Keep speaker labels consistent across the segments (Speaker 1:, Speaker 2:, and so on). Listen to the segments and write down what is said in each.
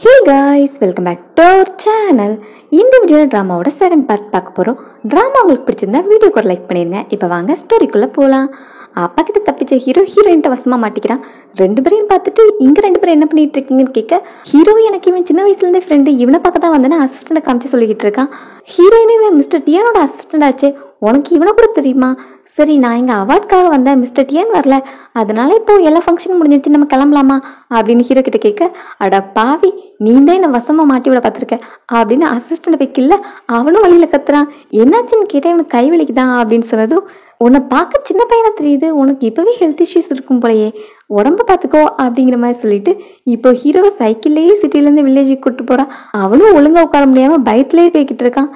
Speaker 1: Hey guys, welcome back to our channel. இந்த வீடியோல டிராமாவோட 7th part பார்க்க போறோம். டிராமா உங்களுக்கு பிடிச்சிருந்தா வீடியோக்கு ஒரு லைக் பண்ணிருங்க. இப்போ வாங்க ஸ்டோரிக்குள்ள போலாம். அப்பா கிட்ட தப்பிச்ச ஹீரோயின்ட்ட வசமா மாட்டிக்கிறான். ரெண்டு பேரையும் பார்த்துட்டு இங்க ரெண்டு பேரும் என்ன பண்ணிட்டு இருக்கீங்கன்னு கேட்க, ஹீரோ எனக்கு இவன் சின்ன வயசுல இருந்தே ஃப்ரெண்டு, இவனை பார்க்க தான் வந்தேன்னு அசிஸ்டன்ட் காமிச்சு சொல்லிக்கிட்டு இருக்கான். ஹீரோயினும் இவன் மிஸ்டர் டியானோட அசிஸ்டன்ட் ஆச்சு, உனக்கு இவனை கூட தெரியுமா? சரி, நான் இங்கே அவார்டுக்காக வந்தேன், மிஸ்டர் டியான் வரல, அதனால இப்போ எல்லா ஃபங்க்ஷனும் முடிஞ்சிச்சு, நம்ம கிளம்பலாமா அப்படின்னு ஹீரோ கிட்ட கேட்க, அட பாவி, நீ தான் என்னை வசமாக மாட்டி விட பார்த்துருக்க அப்படின்னு அசிஸ்டண்ட் வைக்கல. அவனும் வழியில் கத்துறான். என்னாச்சுன்னு கேட்டால் இவனுக்கு கை வலிக்குதான் அப்படின்னு சொன்னதும், உன்னை பார்க்க சின்ன பையனா தெரியுது, உனக்கு இப்போவே ஹெல்த் இஷ்யூஸ் இருக்கும் போலையே, உடம்ப பார்த்துக்கோ அப்படிங்கிற மாதிரி சொல்லிட்டு இப்போ ஹீரோ சைக்கிள்லேயே சிட்டிலேருந்து வில்லேஜுக்கு கூப்பிட்டு போகிறான். அவனும் ஒழுங்காக உட்கார முடியாமல் பயத்துலேயே போய்கிட்டு இருக்கான்.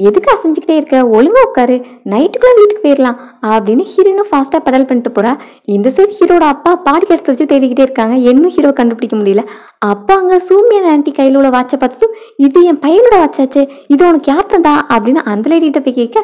Speaker 1: எதுக்கு அசைஞ்சிக்கிட்டே இருக்க, ஒழுங்கா உட்காரு, நைட்டுக்குள்ள வீட்டுக்கு போயிடலாம் அப்படின்னு ஹீரோனும் ஃபாஸ்டா பெடல் பண்ணிட்டு போறா. இந்த சைடு ஹீரோட அப்பா பாடி கெடுத்து வச்சு தேடிக்கிட்டே இருக்காங்க. இன்னும் ஹீரோ கண்டுபிடிக்க முடியல. அப்பா அங்க சூமியன் ஆன்டி கையில உள்ள வாட்சை பார்த்துட்டு, இது என் பையனோட வாட்சாச்சு, இது உனக்கு யார் தந்தா அப்படின்னு அந்த லேடிகிட்ட போய் கேட்க,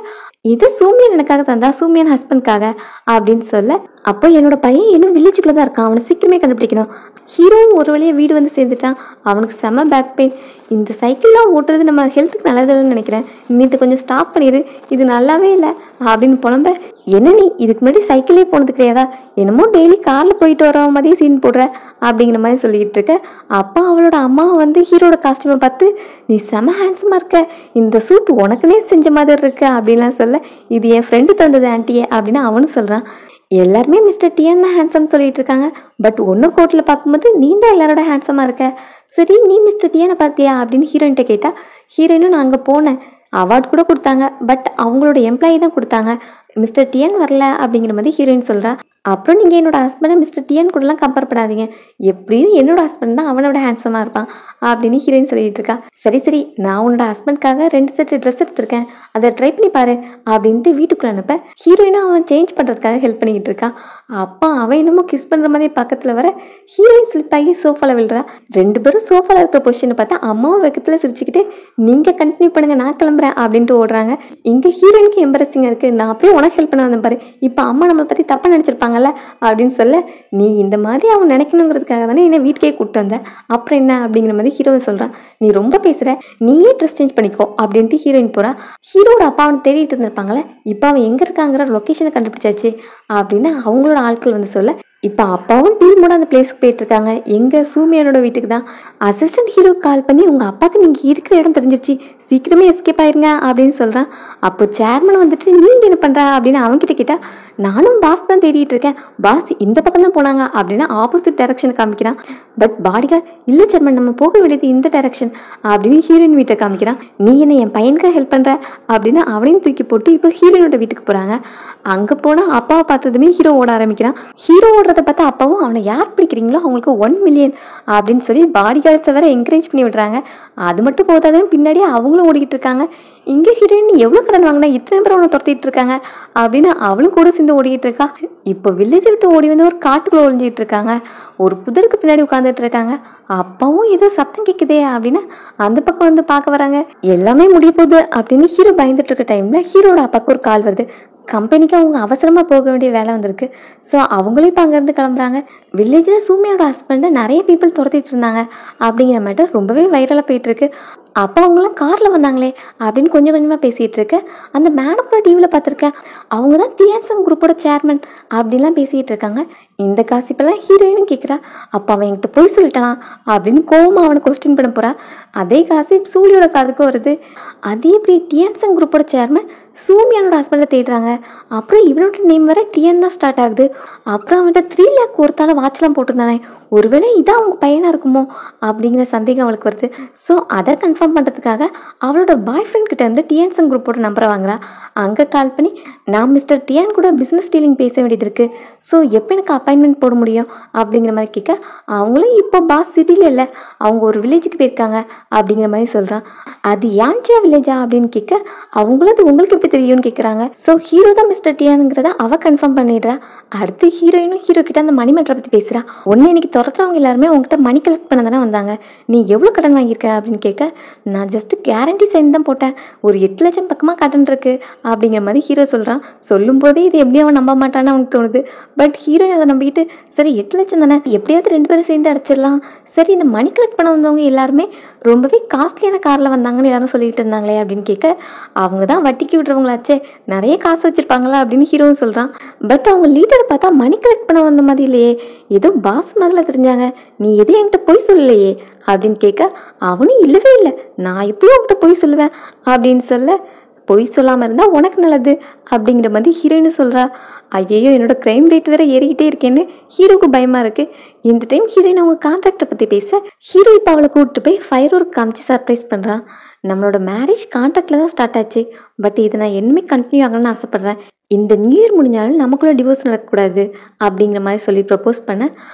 Speaker 1: இது சூமியன் எனக்காக தந்தா, சூமியன் ஹஸ்பண்ட்காக அப்படின்னு சொல்ல, அப்போ என்னோட பையன் இன்னும் வில்லேஜுக்குள்ள தான் இருக்கான், அவனை சீக்கிரமே கண்டுபிடிக்கணும். ஹீரோவும் ஒரு வழியாக வீடு வந்து சேர்ந்துட்டான். அவனுக்கு செம பேக் பெயின். இந்த சைக்கிள்லாம் ஓட்டுறது நம்ம ஹெல்த்துக்கு நல்லதில்லைன்னு நினைக்கிறேன், நீ இதை கொஞ்சம் ஸ்டாப் பண்ணிடு, இது நல்லாவே இல்லை அப்படின்னு புலம்ப, என்ன நீ இதுக்கு முன்னாடி சைக்கிளே போனது கிடையாதா, என்னமோ டெய்லி காரில் போயிட்டு வர மாதிரியே சீன் போடுற அப்படிங்கிற மாதிரி சொல்லிக்கிட்டு இருக்க. அப்பா அவளோட அம்மாவை வந்து ஹீரோட காஸ்டியூமை பார்த்து, நீ செம ஹேண்ட்ஸமாக இருக்க, இந்த சூட் உனக்குன்னே செஞ்ச மாதிரி இருக்கு அப்படின்லாம் சொல்ல, இது என் ஃப்ரெண்டு தந்தது ஆன்ட்டியே அப்படின்னு அவனும் சொல்கிறான். எல்லாருமே மிஸ்டர் டியான் தான் ஹேண்ட்ஸம் சொல்லிட்டு இருக்காங்க, பட் ஒன்று கோட்டில் பார்க்கும்போது நீ தான் எல்லாரோட ஹேண்ட்ஸமாக இருக்க. சரி, நீ மிஸ்டர் டியானை பார்த்தியா அப்படின்னு ஹீரோயின்ட்ட கேட்டால், ஹீரோயினும் நான் அங்கே போனேன், அவார்டு கூட கொடுத்தாங்க, பட் அவங்களோட எம்ப்ளாயி தான் கொடுத்தாங்க, மிஸ்டர் டியான் வரல அப்படிங்கிற மாதிரி ஹீரோயின் சொல்கிறா. அப்புறம் நீங்கள் என்னோட ஹஸ்பண்டை மிஸ்டர் டியான் கூடலாம் கம்பேர் பண்ணாதீங்க, எப்படியும் என்னோட ஹஸ்பண்ட் தான் அவனோட ஹேண்ட்ஸமாக இருப்பான் அப்படின்னு ஹீரோயின் சொல்லிட்டு இருக்கா. சரி சரி, நான் உன்னோட ஹஸ்பண்ட்காக 2 செட் ட்ரெஸ் எடுத்திருக்கேன், அதை ட்ரை பண்ணி பாரு அப்படின்ட்டு வீட்டுக்குள்ள அனுப்ப, ஹீரோயினும் அவன் சேஞ்ச் பண்ணுறதுக்காக ஹெல்ப் பண்ணிக்கிட்டு இருக்கான். அப்பா அவன் என்னமோ கிஸ் பண்ணுற மாதிரி பக்கத்தில் வர, ஹீரோயின் ஸ்லிப் ஆகி சோஃபாவில் விழுறா. ரெண்டு பேரும் சோஃபாவில் இருக்கிற பொசிஷனை பார்த்தா அம்மாவும் வெக்கத்தில் சிரிச்சுக்கிட்டு, நீங்கள் கண்டினியூ பண்ணுங்க, நான் கிளம்புறேன் அப்படின்ட்டு ஓடுறாங்க. இங்கே ஹீரோயினுக்கு எம்பரசிங்காக இருக்குது, நான் அப்படியே உனக்கு ஹெல்ப் பண்ண வந்தேன் பாரு, இப்போ அம்மா நம்மளை பற்றி தப்பாக நினச்சிருப்பாங்கல்ல அப்படின்னு சொல்ல, நீ இந்த மாதிரி அவன் நினைக்கணுங்கிறதுக்காக தானே என்ன வீட்டுக்கே கூப்பிட்டு வந்த, அப்புறம் என்ன அப்படிங்கிற மாதிரி ஹீரோயின் சொல்கிறான். நீ ரொம்ப பேசுகிற, நீயே ட்ரெஸ் சேஞ்ச் பண்ணிக்கோ அப்படின்ட்டு ஹீரோயின் போகிறா. ஹீரோட அப்பா அவனை தேடிட்டு இருந்திருப்பாங்களே, இப்போ அவன் எங்கே இருக்காங்கிற லொக்கேஷனை கண்டுபிடிச்சாச்சு அப்படின்னு அவங்களோட ஆட்கள் வந்து சொல்ல, இப்போ அப்பாவும் டீமோட அந்த பிளேஸ்க்கு போயிட்டு இருக்காங்க. எங்கள் சூமியனோட வீட்டுக்கு தான். அசிஸ்டன்ட் ஹீரோ கால் பண்ணி, உங்கள் அப்பாவுக்கு நீங்கள் இருக்கிற இடம் தெரிஞ்சிருச்சு, சீக்கிரமே எஸ்கேப் ஆயிருங்க அப்படின்னு சொல்கிறான். அப்போ சேர்மன் வந்துட்டு, நீங்கள் என்ன பண்ணுறா அப்படின்னு அவன்கிட்ட கேட்டால், நானும் பாஸ் தான் தேடிட்டு இருக்கேன், பாஸ் இந்த பக்கம் தான் போனாங்க அப்படின்னா ஆப்போசிட் டைரக்ஷனை காமிக்கிறான். பட் பாடிகார்டு, இல்லை சேர்மன், நம்ம போக வேண்டியது இந்த டைரக்ஷன் அப்படின்னு ஹீரோயின் வீட்டை காமிக்கிறான். நீ என்ன என் பையனுக்காக ஹெல்ப் பண்ணுற அப்படின்னு அவனையும் தூக்கி போட்டு இப்போ ஹீரோயினோட வீட்டுக்கு போகிறாங்க. அங்கே போனால் அப்பாவை பார்த்ததுமே ஹீரோ ஓட ஆரம்பிக்கிறான். ஹீரோ ஓடுறத பார்த்தா அப்பாவும், அவனை யார் பிடிக்கிறீங்களோ அவங்களுக்கு 1 மில்லியன் அப்படின்னு சொல்லி பாடிகார்ட்ஸை வேற என்கரேஜ் பண்ணி விடுறாங்க. அது மட்டும் போதாதான் பின்னாடியே அவங்களும் ஓடிக்கிட்டு இருக்காங்க. இங்கே ஹீரோயின் எவ்வளோ கடன் வாங்கினா இத்தனை பேர் அவனை துரத்திட்டு இருக்காங்க அப்படின்னு அவளும் கூட சேர்ந்து ஓடிக்கிட்டு இருக்கா. இப்போ வில்லேஜை விட்டு ஓடி வந்து ஒரு காட்டுக்குள்ள ஒழிஞ்சிட்டு இருக்காங்க. ஒரு புதருக்கு பின்னாடி உட்காந்துட்டு இருக்காங்க. அப்பாவும் ஏதோ சத்தம் கேட்குதே அப்படின்னு அந்த பக்கம் வந்து பார்க்க வராங்க. எல்லாமே முடிய போகுது அப்படின்னு ஹீரோ பயந்துட்டு இருக்க டைம்ல ஹீரோட அப்பாவுக்கு ஒரு கால் வருது. கம்பெனிக்கு அவங்க அவசரமாக போக வேண்டிய வேலை வந்திருக்கு. ஸோ அவங்களும் இப்போ அங்கேருந்து கிளம்புறாங்க. வில்லேஜில் சூமியோட ஹஸ்பண்டை நிறைய பீப்புள் துரத்திட்டு இருந்தாங்க அப்படிங்கிற மேட்டர் ரொம்பவே வைரலாக போயிட்டுருக்கு. அப்போ அவங்களாம் காரில் வந்தாங்களே அப்படின்னு கொஞ்சம் கொஞ்சமாக பேசிகிட்டு இருக்கு. அந்த மேடம் கூட டிவியில் பார்த்துருக்கேன், அவங்க தான் டிஎன்சன் குரூப்போட சேர்மன் அப்படின்லாம் பேசிகிட்டு இருக்காங்க. இந்த காசிப்பெல்லாம் ஹீரோயினும் கேட்குறா. அப்போ அவன் என்கிட்ட போய் சொல்லிட்டான் அப்படின்னு கோவமாக அவனை கொஸ்டின் பண்ண போகிறா. அதே காசிப் சூலியோட காதுக்கு வருது. அதே எப்படி டிஎன்சன் குரூப்போட சேர்மன் சூமியானோட ஹஸ்பண்டை தேடுறாங்க, அப்புறம் இவனோட நேம் வர டிஎன் தான் ஸ்டார்ட் ஆகுது, அப்புறம் அவன்கிட்ட 3 லேக் ஒருத்தால வாட்ச்லாம் போட்டிருந்தானே, ஒருவேளை இதான் அவங்க பையனாக இருக்குமோ அப்படிங்கிற சந்தேகம் அவளுக்கு வருது. ஸோ அதை கன்ஃபார்ம் பண்ணுறதுக்காக அவளோட பாய் ஃப்ரெண்ட் கிட்ட இருந்து டிஎன்சன் குரூப்போட நம்பரை வாங்குறா. அங்கே கால் பண்ணி, நான் மிஸ்டர் டியான் கூட பிஸ்னஸ் டீலிங் பேச வேண்டியது இருக்குது, ஸோ எப்போ எனக்கு அப்பாயின்மெண்ட் போட முடியும் அப்படிங்கிற மாதிரி கேட்க, அவங்களும் இப்போ பாஸ் சிட்டியில் இல்லை, அவங்க ஒரு வில்லேஜுக்கு போயிருக்காங்க அப்படிங்கிற மாதிரி சொல்கிறான். அது யான்சியா வில்லேஜா அப்படின்னு கேட்க, அவங்களும் அது உங்களுக்கு எப்படி தெரியும்னு கேட்குறாங்க. ஸோ ஹீரோ தான் மிஸ்டர் டியானுங்கிறத அவள் கன்ஃபார்ம் பண்ணிடுறா. அடுத்து ஹீரோயினும் ஹீரோ கிட்ட அந்த மணி மேட்டரை பற்றி பேசுகிறா. ஒன்று, இன்னைக்கு துரத்துறவங்க எல்லாருமே உங்ககிட்ட மணி கலெக்ட் பண்ண தானே வந்தாங்க, நீ எவ்வளோ கடன் வாங்கியிருக்க அப்படின்னு கேட்க, நான் ஜஸ்ட் கேரண்டி சைன் தான் போட்டேன், ஒரு 8 லட்சம் பக்கமாக கடன் இருக்கு அப்படிங்கிற மாதிரி ஹீரோ சொல்கிறான். சொல்கிறான். சொல்லும் போதே இது எப்படி அவன் நம்ப மாட்டான்னு அவனுக்கு தோணுது. பட் ஹீரோயின் அதை நம்பிக்கிட்டு சரி 8 லட்சம் தானே, எப்படியாவது 2 பேரும் சேர்ந்து அடைச்சிடலாம். சரி இந்த மணி கலெக்ட் பண்ண வந்தவங்க எல்லாருமே ரொம்பவே காஸ்ட்லியான காரில் வந்தாங்கன்னு எல்லாரும் சொல்லிட்டு இருந்தாங்களே அப்படின்னு கேட்க, அவங்க தான் வட்டிக்கு விடுறவங்களாச்சே, நிறைய காசு வச்சுருப்பாங்களா அப்படின்னு ஹீரோவும் சொல்கிறான். பட் அவங்க லீடரை பார்த்தா மணி கலெக்ட் பண்ண வந்த மாதிரி இல்லையே, ஏதோ பாஸ் மாதிரில தெரிஞ்சாங்க, நீ எதுவும் என்கிட்ட போய் சொல்லலையே அப்படின்னு கேட்க, அவனும் இல்லவே இல்லை, நான் எப்பயும் உங்ககிட்ட போய் சொல்லுவேன் அப்படின்னு சொல்ல, பொய் சொல்லாமல் இருந்தால் உனக்கு நல்லது அப்படிங்கிற மாதிரி ஹீரோயின் சொல்கிறா. ஐயோ என்னோட க்ரைம் ரேட் வேற ஏறிக்கிட்டே இருக்கேன்னு ஹீரோக்கு பயமாக இருக்குது. இந்த டைம் ஹீரோயின் அவங்க கான்ட்ராக்டை பற்றி பேச, ஹீரோ இப்போ அவளை கூப்பிட்டு போய் ஃபயர் ஒர்க் காமிச்சு சர்ப்ரைஸ் பண்ணுறான். நம்மளோட மேரேஜ் கான்ட்ராக்டில் தான் ஸ்டார்ட் ஆச்சு, பட் இதை நான் என்னமே கண்டினியூ ஆகணும்னு ஆசைப்பட்றேன். இந்த நியூ இயர் முடிஞ்சாலும் நமக்குள்ள டிவோர்ஸ் நடக்கக்கூடாது அப்படிங்கிற மாதிரி சொல்லி ப்ரப்போஸ் பண்ண,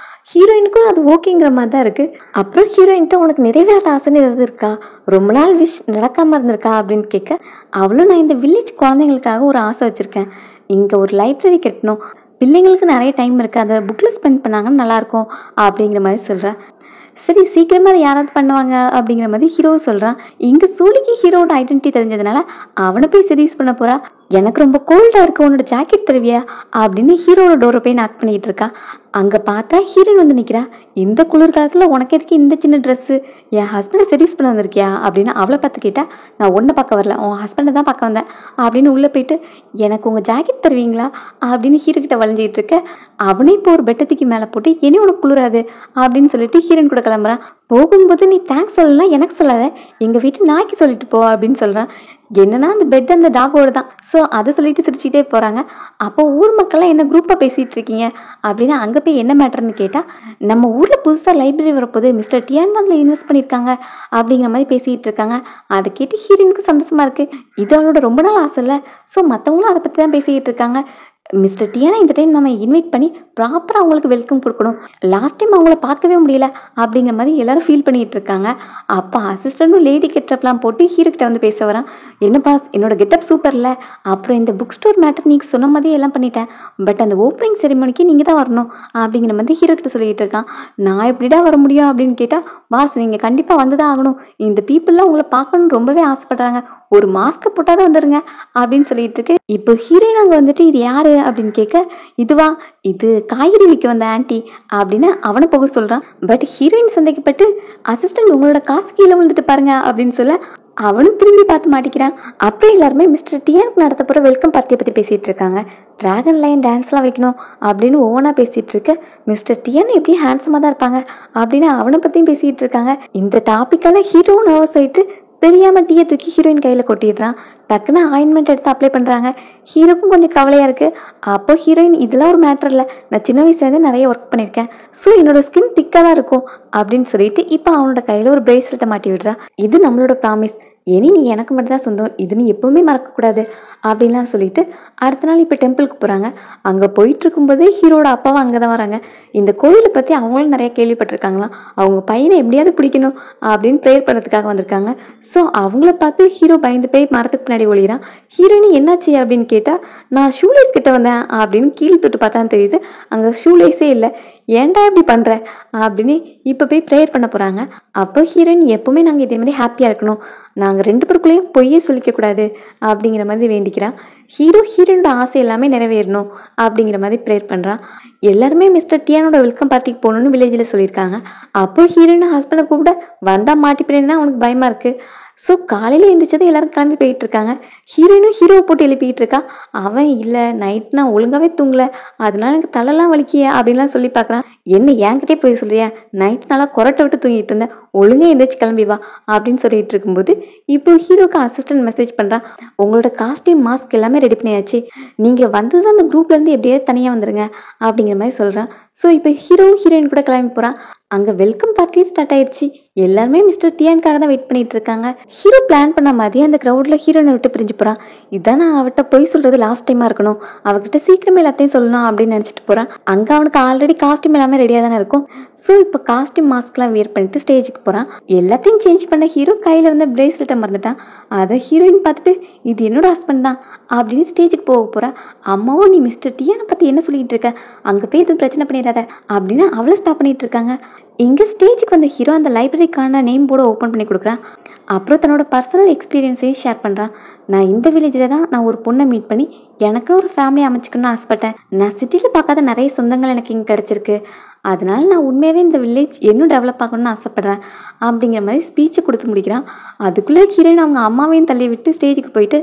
Speaker 1: ஹீரோயினுக்கும் அது ஓகேங்கிற மாதிரி தான் இருக்குது. அப்புறம் ஹீரோயின்ட்ட உனக்கு நிறைவேறாத ஆசைன்னு ஏதாவது இருக்கா, ரொம்ப நாள் விஷ் நடக்காமல் இருந்திருக்கா அப்படின்னு கேட்க, அவளும் நான் இந்த வில்லேஜ் குழந்தைங்களுக்காக ஒரு ஆசை வச்சுருக்கேன், இங்கே ஒரு லைப்ரரி கட்டணும், பிள்ளைங்களுக்கு நிறைய டைம் இருக்குது, அதை புக்கில் ஸ்பெண்ட் பண்ணாங்கன்னு நல்லாயிருக்கும் அப்படிங்கிற மாதிரி சொல்கிறேன். சரி சீக்கிரமாக அதை யாராவது பண்ணுவாங்க அப்படிங்கிற மாதிரி ஹீரோவும் சொல்கிறான். இங்கே சூலிக்கு ஹீரோட ஐடென்டிட்டி தெரிஞ்சதுனால அவனை போய் சர்வீஸ் பண்ண போகிறா. எனக்கு ரொம்ப கோல்டாக இருக்கு, உன்னோட ஜாக்கெட் தருவியா அப்படின்னு ஹீரோட டோரை போய் நாக் பண்ணிக்கிட்டு இருக்கா. அங்கே பார்த்தா ஹீரோயின் வந்து நிற்கிறா. இந்த குளிர்காலத்தில் உனக்கு எதுக்கு இந்த சின்ன ட்ரெஸ்ஸு, என் ஹஸ்பண்டை சர்வீஸ் பண்ண வந்திருக்கியா அப்படின்னு அவளை பார்த்து கேட்டா, நான் ஒன்றை பார்க்க வரல, உன் ஹஸ்பண்டை தான் பார்க்க வந்தேன் அப்படின்னு உள்ளே போயிட்டு, எனக்கு உங்கள் ஜாக்கெட் தருவீங்களா அப்படின்னு ஹீரோ கிட்ட வளைஞ்சிக்கிட்டு இருக்க, அவனே இப்போ ஒரு பெட்டத்துக்கு மேலே போட்டு இனி உனக்கு குளிராது அப்படின்னு சொல்லிட்டு ஹீரோயின் கூட கிளம்புறான். போகும்போது நீ தேங்க்ஸ் சொல்லலாம், எனக்கு சொல்லாத, எங்கள் வீட்டு நாய்க்கு சொல்லிட்டு போ அப்படின்னு சொல்கிறான். என்னன்னா அந்த பெட் அந்த டாகோடு தான், ஸோ அதை சொல்லிட்டு சிரிச்சுட்டே போகிறாங்க. அப்போ ஊர் மக்கள்லாம் என்ன குரூப்பாக பேசிகிட்டு இருக்கீங்க அப்படின்னா அங்கே போய் என்ன மேட்டர்னு கேட்டால், நம்ம ஊரில் புதுசாக லைப்ரரி வரப்போது மிஸ்டர் டியான் தான் அதில் இன்வெஸ்ட் பண்ணியிருக்காங்க அப்படிங்கிற மாதிரி பேசிகிட்டு இருக்காங்க. அதை கேட்டு ஹீரோயினுக்கு சந்தோஷமாக இருக்குது, இது அவளோட ரொம்ப நாள் ஆசை இல்லை. ஸோ மற்றவங்களும் அதை பற்றி தான் பேசிக்கிட்டு இருக்காங்க. மிஸ்டர் டியானா இந்த டைம் நம்ம இன்வைட் பண்ணி ப்ராப்பராக அவங்களுக்கு வெல்கம் கொடுக்கணும், லாஸ்ட் டைம் அவங்கள பார்க்கவே முடியல அப்படிங்கிற மாதிரி எல்லாரும் ஃபீல் பண்ணிகிட்டு இருக்காங்க. அப்போ அசிஸ்டண்ட்டும் லேடி கெட்டப்லாம் போட்டு ஹீரோ கிட்ட வந்து பேச வரான். என்ன பாஸ் என்னோட கெட்டப் சூப்பர் இல்லை, அப்புறம் இந்த புக் ஸ்டோர் மேட்டர் நீங்கள் சொன்ன மாதிரியே எல்லாம் பண்ணிட்டேன், பட் அந்த ஓப்பனிங் செரிமனிக்கு நீங்கள் தான் வரணும் அப்படிங்கிற மாதிரி ஹீரோ கிட்ட சொல்லிகிட்டு இருக்கான். நான் எப்படிடா வர முடியும் அப்படின்னு கேட்டால், பாஸ் நீங்கள் கண்டிப்பாக வந்து தான் ஆகணும், இந்த பீப்புளெலாம் உங்களை பார்க்கணுன்னு ரொம்பவே ஆசைப்படுறாங்க, ஒரு மாஸ்க்கை போட்டால் தான் வந்துடுங்க அப்படின்னு சொல்லிட்டு இருக்கு. இப்போ ஹீரோயின் அங்கே வந்துட்டு இது யாரு அப்படின்னு கேட்க, இதுவா இது காய்கறி விற்க வந்த ஆன்ட்டி அப்படின்னு அவனை போக சொல்கிறான். பட் ஹீரோயின் சந்தேகப்பட்டு, அசிஸ்டன்ட் உங்களோட காசு கீழே விழுந்துட்டு பாருங்க அப்படின்னு சொல்ல, அவனும் திரும்பி பார்த்து மாட்டிக்கிறான். அப்புறம் எல்லாருமே மிஸ்டர் டியானுக்கு நடத்த போகிற வெல்கம் பார்ட்டியை பற்றி பேசிகிட்டு இருக்காங்க. ட்ராகன் லைன் டான்ஸ்லாம் வைக்கணும் அப்படின்னு ஓனாக பேசிகிட்டு இருக்க, மிஸ்டர் டியான் எப்படியும் ஹேண்ட்ஸமாக தான் இருப்பாங்க அப்படின்னு அவனை பற்றியும் பேசிகிட்டு இருக்காங்க. இந்த டாப்பிக்கால் ஹீரோ நர்வஸ் ஆகிட்டு தெரியாமல் டீயை தூக்கி ஹீரோயின் கையில் கொட்டிடுறான். டக்குன்னு ஆயின்மெண்ட் எடுத்து அப்ளை பண்ணுறாங்க. ஹீரோக்கும் கொஞ்சம் கவலையாக இருக்குது. அப்போ ஹீரோயின் இதெல்லாம் ஒரு மேட்டர் இல்லை, நான் சின்ன வயசுலேருந்து நிறைய ஒர்க் பண்ணியிருக்கேன், ஸோ என்னோட ஸ்கின் திக்காக தான் இருக்கும் அப்படின்னு சொல்லிட்டு இப்போ அவனோட கையில் ஒரு பிரேஸ்லெட்டை மாட்டி விடுறா. இது நம்மளோட ப்ராமிஸ், இனி நீ எனக்கு மட்டும் தான் சொந்தம், இது நீ எப்பவுமே மறக்கக்கூடாது அப்படின்லாம் சொல்லிட்டு அடுத்த நாள் இப்போ டெம்பிளுக்கு போகிறாங்க. அங்கே போயிட்டு இருக்கும்போதே ஹீரோட அப்பாவும் அங்கே தான் வராங்க. இந்த கோயிலை பற்றி அவங்களும் நிறைய கேள்விப்பட்டிருக்காங்களாம், அவங்க பையனை எப்படியாவது பிடிக்கணும் அப்படின்னு ப்ரேயர் பண்ணுறதுக்காக வந்திருக்காங்க. ஸோ அவங்கள பார்த்து ஹீரோ பயந்து போய் மரத்துக்கு பின்னாடி ஒளிகிறான். ஹீரோயின் என்னாச்சு அப்படின்னு கேட்டால், நான் ஷூலேஸ் கிட்ட வந்தேன் அப்படின்னு கீழே தொட்டு பார்த்தான்னு தெரியுது, அங்கே ஷூலேஸே இல்லை, ஏன்டா இப்படி பண்ணுற அப்படின்னு இப்போ போய் ப்ரேயர் பண்ண போகிறாங்க. அப்போ ஹீரோயின் எப்போவுமே நாங்கள் இதே மாதிரி ஹாப்பியாக இருக்கணும், நாங்கள் 2 பேருக்குள்ளேயும் பொய்யே சொல்லிக்கக்கூடாது அப்படிங்கிற மாதிரி வேண்டிக்கிறான். ஹீரோயினோட ஆசை எல்லாமே நிறைவேறணும் அப்படிங்கிற மாதிரி ப்ரேயர் பண்ணுறான். எல்லாருமே மிஸ்டர் டியானோட வெல்கம் பார்ட்டிக்கு போகணுன்னு வில்லேஜில் சொல்லியிருக்காங்க. அப்போ ஹீரோயின் ஹஸ்பண்டை கூப்பிட வந்தால் மாட்டிப்பிடேன்னா அவனுக்கு பயமாக இருக்குது. ஸோ காலையில் எழுந்திரிச்சதும் எல்லாரும் கிளம்பி போயிட்டு இருக்காங்க. ஹீரோயினும் ஹீரோவை போட்டு எழுப்பிக்கிட்டு இருக்கா. அவன் இல்லை நைட் நான் ஒழுங்காகவே தூங்கலை, அதனால எனக்கு தலைலாம் வலிக்கிய அப்படின்லாம் சொல்லி பார்க்குறான். என்ன என்கிட்டே போய் சொல்றியா, நைட் நல்லா கொரட்டை விட்டு தூங்கிட்டு இருந்தேன், ஒழுங்காக எழுந்திரிச்சு கிளம்பி வா அப்படின்னு சொல்லிட்டு இருக்கும்போது இப்போ ஹீரோக்கு அசிஸ்டன்ட் மெசேஜ் பண்ணுறான், உங்களோட காஸ்டியூம் மாஸ்க் எல்லாமே ரெடி பண்ணியாச்சு, நீங்கள் வந்தது அந்த குரூப்லேருந்து எப்படியாவது தனியாக வந்துடுங்க அப்படிங்கிற மாதிரி சொல்கிறான். ஸோ இப்போ ஹீரோயின் கூட கிளம்பி போகிறான். அங்கே வெல்கம் பார்ட்டியும் ஸ்டார்ட் ஆயிடுச்சு. எல்லாருமே மிஸ்டர் டியானுக்காக தான் வெயிட் பண்ணிட்டு இருக்காங்க. ஹீரோ பிளான் பண்ண மாதிரி அந்த க்ரௌடில் ஹீரோனை விட்டு பிரிஞ்சு போகிறான். இதான் நான் அவட்ட போய் சொல்கிறது லாஸ்ட் டைமாக இருக்கணும், அவகிட்ட சீக்கிரமே எல்லாத்தையும் சொல்லணும் அப்படின்னு நினச்சிட்டு போகிறான். அங்கே அவனுக்கு ஆல்ரெடி காஸ்டியூம் எல்லாமே ரெடியாக தானே இருக்கும். ஸோ இப்போ காஸ்டியூம் மாஸ்க்லாம் வியர் பண்ணிட்டு ஸ்டேஜுக்கு போகிறான். எல்லாத்தையும் சேஞ்ச் பண்ண ஹீரோ கையில் இருந்த பிரேஸ்லெட்டை மறந்துட்டான். அதை ஹீரோயின் பார்த்துட்டு இது என்னோட ஹஸ்பண்ட் தான் அப்படின்னு ஸ்டேஜுக்கு போக போகிறா. அம்மாவும் நீ மிஸ்டர் டியானை பற்றி என்ன சொல்லிட்டு இருக்க, அங்கே போய் எதுவும் பிரச்சனை பண்ணிடாத அப்படின்னு அவளை ஸ்டாப் பண்ணிட்டு இருக்காங்க. இங்கே ஸ்டேஜுக்கு வந்த ஹீரோ அந்த லைப்ரரிக்கான நேம் போர்டை ஓப்பன் பண்ணி கொடுக்குறான். அப்புறம் தன்னோட பர்சனல் எக்ஸ்பீரியன்ஸையும் ஷேர் பண்ணுறான். நான் இந்த வில்லேஜில் தான் நான் ஒரு பொண்ணை மீட் பண்ணி எனக்குன்னு ஒரு ஃபேமிலி அமைச்சுக்கணும்னு ஆசைப்பட்டேன். நான் சிட்டியில் பார்க்காத நிறைய சொந்தங்கள் எனக்கு இங்கே கிடச்சிருக்கு. அதனால நான் உண்மையாகவே இந்த வில்லேஜ் இன்னும் டெவலப் ஆகணும்னு ஆசைப்பட்றேன் அப்படிங்கிற மாதிரி ஸ்பீச்சை கொடுத்து முடிக்கிறான். அதுக்குள்ளே ஹீரோயின் அவங்க அம்மாவையும் தள்ளி விட்டு ஸ்டேஜுக்கு போயிட்டு,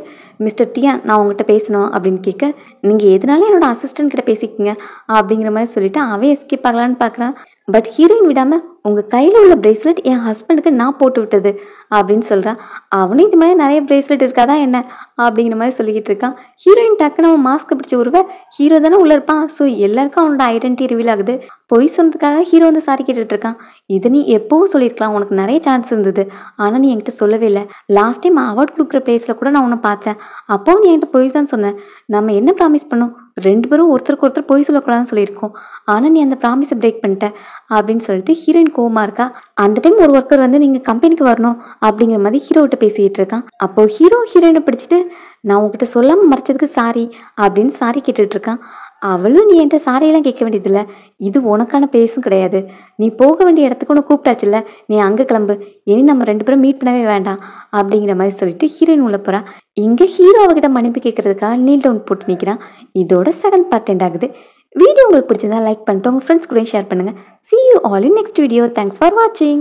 Speaker 1: மிஸ்டர் டியான் நான் உங்கள்கிட்ட பேசணும் அப்படின்னு கேட்க, நீங்கள் எதனால என்னோட அசிஸ்டன்ட் கிட்ட பேசிக்கிங்க அப்படிங்கிற மாதிரி சொல்லிட்டு அவன் எஸ்கேப் ஆகலான்னு பார்க்குறான். பட் ஹீரோயின் விடாமல், உங்கள் கையில் உள்ள பிரேஸ்லெட் என் ஹஸ்பண்டுக்கு நான் போட்டு விட்டது அப்படின்னு சொல்கிறான். அவனும் இது மாதிரி நிறைய பிரேஸ்லெட் இருக்காதா என்ன அப்படிங்கிற மாதிரி சொல்லிக்கிட்டு இருக்கான். ஹீரோயின் டக்குன்னு அவன் மாஸ்க் பிடிச்சி உருவ, ஹீரோ தானே உள்ளே இருப்பான். ஸோ எல்லாருக்கும் அவனோட ஐடென்டிட்டி ரிவீல் ஆகுது. பொய் சொன்னதுக்காக ஹீரோ வந்து சாரி கேட்டுட்டு இருக்கான். இது நீ எப்போவும் சொல்லியிருக்கலாம், உனக்கு நிறைய சான்ஸ் இருந்தது, ஆனால் நீ என்கிட்ட சொல்லவே இல்லை. லாஸ்ட் டைம் அவார்ட் கொடுக்குற பிளேஸில் கூட நான் உன்னை பார்த்தேன், அப்போ நீ என்கிட்ட பொய் தான் சொன்னேன். நம்ம என்ன ப்ராமிஸ் பண்ணோம், 2 பேரும் ஒருத்தருக்கு ஒருத்தர் பொய் சொல்லக்கூடாதுன்னு சொல்லியிருக்கோம், ஆனால் நீ அந்த ப்ராமிஸை பிரேக் பண்ணிட்ட அப்படின்னு சொல்லிட்டு ஹீரோயின் கோவமா இருக்கா. அந்த டைம் ஒரு ஒர்க்கர் வந்து நீங்கள் கம்பெனிக்கு வரணும் அப்படிங்கிற மாதிரி ஹீரோகிட்ட பேசிக்கிட்டு இருக்கான். அப்போது ஹீரோயினை பிடிச்சிட்டு, நான் உங்ககிட்ட சொல்லாமல் மறைச்சதுக்கு சாரி அப்படின்னு சாரி கேட்டுட்டு இருக்கான். அவளும், நீ என்கிட்ட சாரியெல்லாம் கேட்க வேண்டியதில்லை, இது உனக்கான பேசும் கிடையாது, நீ போக வேண்டிய இடத்துக்கு உனக்கு கூப்பிட்டாச்சுல்ல, நீ அங்கே கிளம்பு, இனி நம்ம 2 பேரும் மீட் பண்ணவே வேண்டாம் அப்படிங்கிற மாதிரி சொல்லிட்டு ஹீரோயின் உள்ள போகிறான். இங்கே ஹீரோ அவகிட்ட மன்னிப்பு கேட்கறதுக்காக நீல் டவுன் போட்டு நிற்கிறான். இதோட செகண்ட் பார்ட் எண்ட் ஆகுது. வீடியோ உங்களுக்கு பிடிச்சிருந்தா லைக் பண்ணிட்டு உங்கள் ஃப்ரெண்ட்ஸ் கூட ஷேர் பண்ணுங்கள். See you all in next video. Thanks for watching.